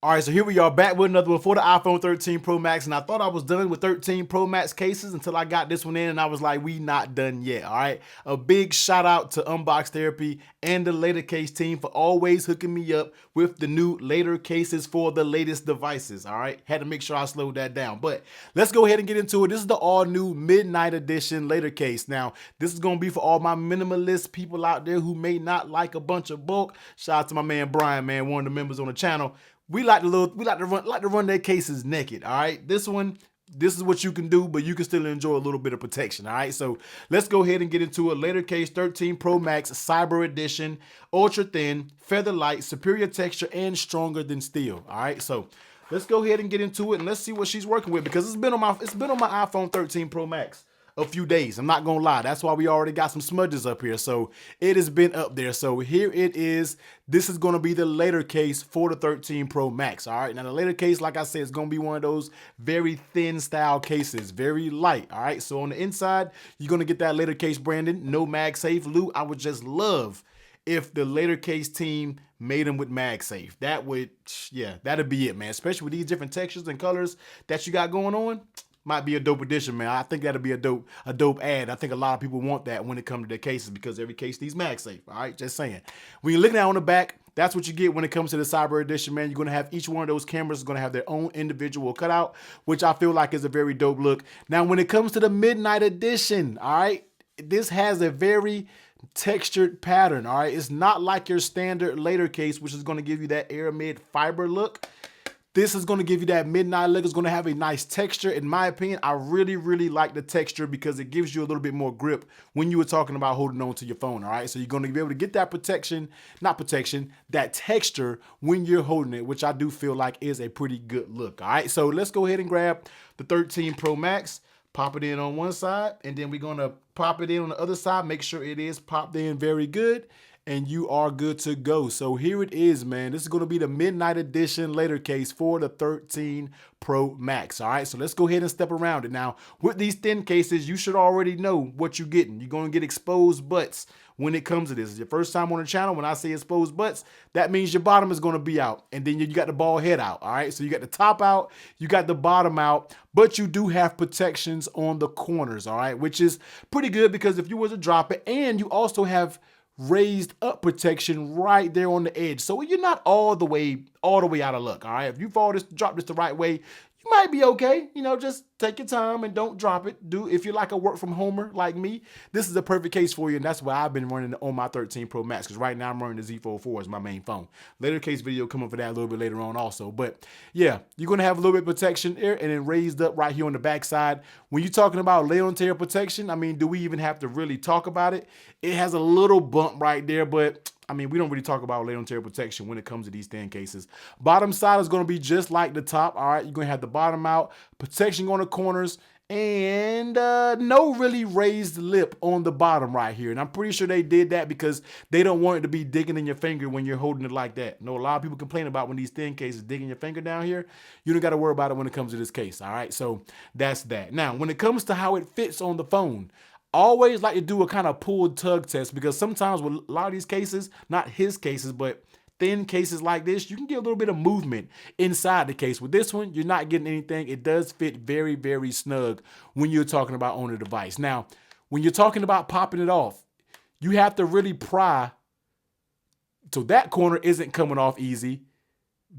All right, so here we are back with another one for the iPhone 13 Pro Max, and I thought I was done with 13 Pro Max cases until I got this one in, and I was like, we not done yet, all right? A big shout out to Unbox Therapy and the Latercase team for always hooking me up with the new later cases for the latest devices, all right? Had to make sure I slowed that down, but let's go ahead and get into it. This is the all-new Midnight Edition Latercase. Now, this is gonna be for all my minimalist people out there who may not like a bunch of bulk. Shout out to my man Brian, man, one of the members on the channel. We like to run their cases naked. All right, this is what you can do, but you can still enjoy a little bit of protection. All right, so let's go ahead and get into it. Latercase 13 Pro Max Cyber Edition, ultra thin, feather light, superior texture, and stronger than steel. All right, so let's go ahead and get into it and let's see what she's working with, because it's been on my iPhone 13 Pro Max a few days. I'm not gonna lie. That's why we already got some smudges up here. So it has been up there. So here it is. This is gonna be the Latercase for the 13 Pro Max. All right. Now the Latercase, like I said, is gonna be one of those very thin style cases, very light. All right. So on the inside, you're gonna get that Latercase branding. No MagSafe. Lou, I would just love if the Latercase team made them with MagSafe. That would, yeah, that'd be it, man. Especially with these different textures and colors that you got going on. Might be a dope addition, man. I think that'll be a dope ad. I think a lot of people want that when it comes to their cases, because every case needs MagSafe. All right, just saying. When you're looking at on the back, that's what you get when it comes to the Cyber Edition, man. You're gonna have each one of those cameras is gonna have their own individual cutout, which I feel like is a very dope look. Now, when it comes to the Midnight Edition, all right, this has a very textured pattern. All right, it's not like your standard Latercase, which is gonna give you that aramid fiber look. This is going to give you that midnight look. It's going to have a nice texture. In my opinion, I really like the texture because it gives you a little bit more grip when you were talking about holding on to your phone, all right? So you're going to be able to get that that texture when you're holding it, which I do feel like is a pretty good look, all right? So let's go ahead and grab the 13 Pro Max, pop it in on one side, and then we're going to pop it in on the other side, make sure it is popped in very good, and you are good to go. So here it is, man. This is going to be the Midnight Edition Latercase for the 13 Pro Max. All right, so let's go ahead and step around it. Now, with these thin cases, you should already know what you're getting. You're going to get exposed butts when it comes to this. It's your first time on the channel. When I say exposed butts, that means your bottom is going to be out, and then you got the ball head out. All right, so you got the top out, you got the bottom out, but you do have protections on the corners, all right, which is pretty good because if you were to drop it, and you also have raised up protection right there on the edge. So you're not all the way out of luck. All right. If you drop this the right way, you might be okay. You know, just take your time and don't drop it. If you're like a work from homer like me, this is a perfect case for you. And that's why I've been running on my 13 Pro Max, because right now I'm running the Z Fold 4 as my main phone. Latercase video coming for that a little bit later on also. But yeah, you're going to have a little bit of protection there and then raised up right here on the back side. When you're talking about lay on tear protection, I mean, do we even have to really talk about it? It has a little bump right there, but I mean, we don't really talk about lay on tear protection when it comes to these thin cases. Bottom side is going to be just like the top. All right, you're going to have the bottom out, protection on the corners, and no really raised lip on the bottom right here. And I'm pretty sure they did that because they don't want it to be digging in your finger when you're holding it like that. No, a lot of people complain about when these thin cases digging your finger down here. You don't got to worry about it when it comes to this case. All right, so that's that. Now, when it comes to how it fits on the phone, always like to do a kind of pull tug test, because sometimes with a lot of these cases, not his cases, but thin cases like this, you can get a little bit of movement inside the case. With this one, you're not getting anything. It does fit very snug when you're talking about on the device. Now, when you're talking about popping it off, you have to really pry. So that corner isn't coming off easy.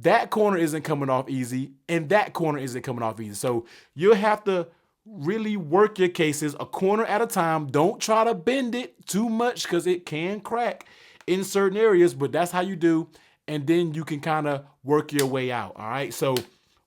That corner isn't coming off easy. And that corner isn't coming off easy. So you'll have to really work your cases a corner at a time. Don't try to bend it too much because it can crack in certain areas, but that's how you do. And then you can kind of work your way out. All right. So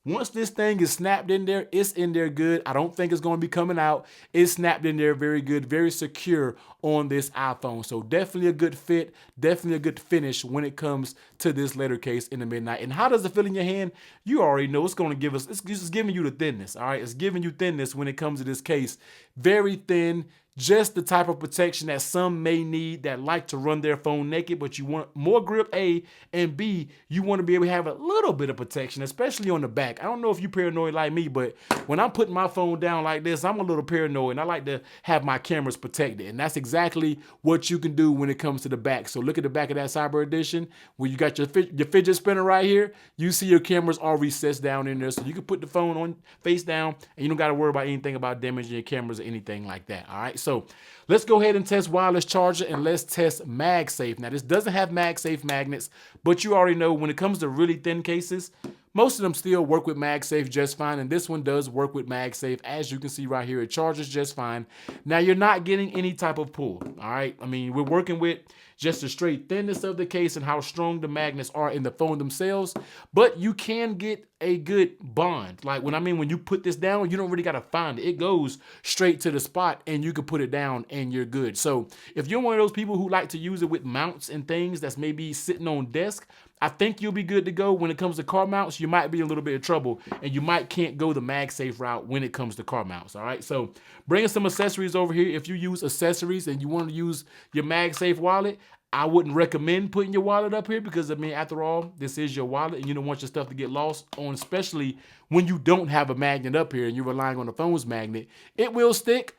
once this thing is snapped in there, it's in there good. I don't think it's going to be coming out. It's snapped in there very good, very secure on this iPhone. So definitely a good fit, definitely a good finish when it comes to this Latercase in the Midnight. And how does it feel in your hand? You already know it's going to give us, it's just giving you the thinness. All right. It's giving you thinness when it comes to this case. Very thin. just the type of protection that some may need that like to run their phone naked, but you want more grip, A, and B, you want to be able to have a little bit of protection, especially on the back. I don't know if you paranoid like me, but when I'm putting my phone down like this, I'm a little paranoid, and I like to have my cameras protected, and that's exactly what you can do when it comes to the back. So look at the back of that Cyber Edition, where you got your fidget spinner right here. You see your cameras are recessed down in there, so you can put the phone on face down, and you don't got to worry about anything about damaging your cameras or anything like that. All right, so let's go ahead and test wireless charger, and let's test MagSafe. Now, this doesn't have MagSafe magnets, but you already know when it comes to really thin cases, most of them still work with MagSafe just fine, and this one does work with MagSafe. As you can see right here, it charges just fine. Now, you're not getting any type of pull, all right? I mean, we're working with just the straight thinness of the case and how strong the magnets are in the phone themselves, but you can get a good bond. Like when you put this down, you don't really got to find it. It goes straight to the spot and you can put it down and you're good. So if you're one of those people who like to use it with mounts and things that's maybe sitting on desk, I think you'll be good to go. When it comes to car mounts, you might be in a little bit of trouble and you can't go the MagSafe route when it comes to car mounts, all right? So bringing some accessories over here. If you use accessories and you want to use your MagSafe wallet, I wouldn't recommend putting your wallet up here because, I mean, after all, this is your wallet and you don't want your stuff to get lost on, especially when you don't have a magnet up here and you're relying on the phone's magnet. It will stick.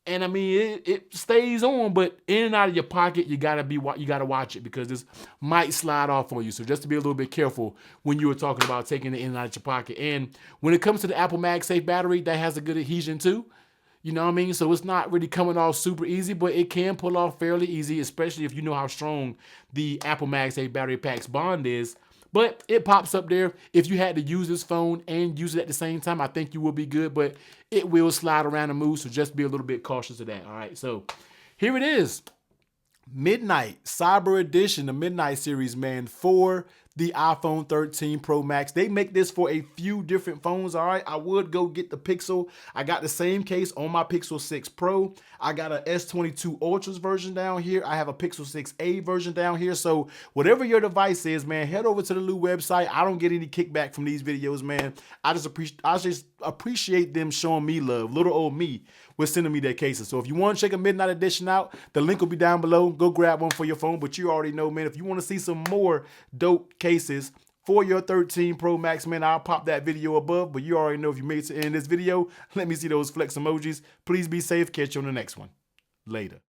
And I mean, it stays on, but in and out of your pocket, you gotta watch it because this might slide off on you. So just to be a little bit careful when you were talking about taking it in and out of your pocket. And when it comes to the Apple MagSafe battery, that has a good adhesion too. You know what I mean? So it's not really coming off super easy, but it can pull off fairly easy, especially if you know how strong the Apple MagSafe battery pack's bond is. But it pops up there. If you had to use this phone and use it at the same time, I think you will be good, but it will slide around and move, so just be a little bit cautious of that, all right? So here it is. Midnight Cyber Edition, the Midnight series, man, for the iPhone 13 Pro Max. They make this for a few different phones, all right? I would go get the Pixel. I got the same case on my Pixel 6 Pro. I got a S22 Ultra's version down here. I have a Pixel 6a version down here. So whatever your device is, man, head over to the Lou website. I don't get any kickback from these videos, man. I just appreciate them showing me love. Little old me was sending me their cases. So if you want to check a Midnight Edition out, the link will be down below. Go grab one for your phone. But you already know, man, if you want to see some more dope cases for your 13 Pro Max, man, I'll pop that video above. But you already know, if you made it to the end of this video, let me see those flex emojis. Please be safe. Catch you on the next one. Later.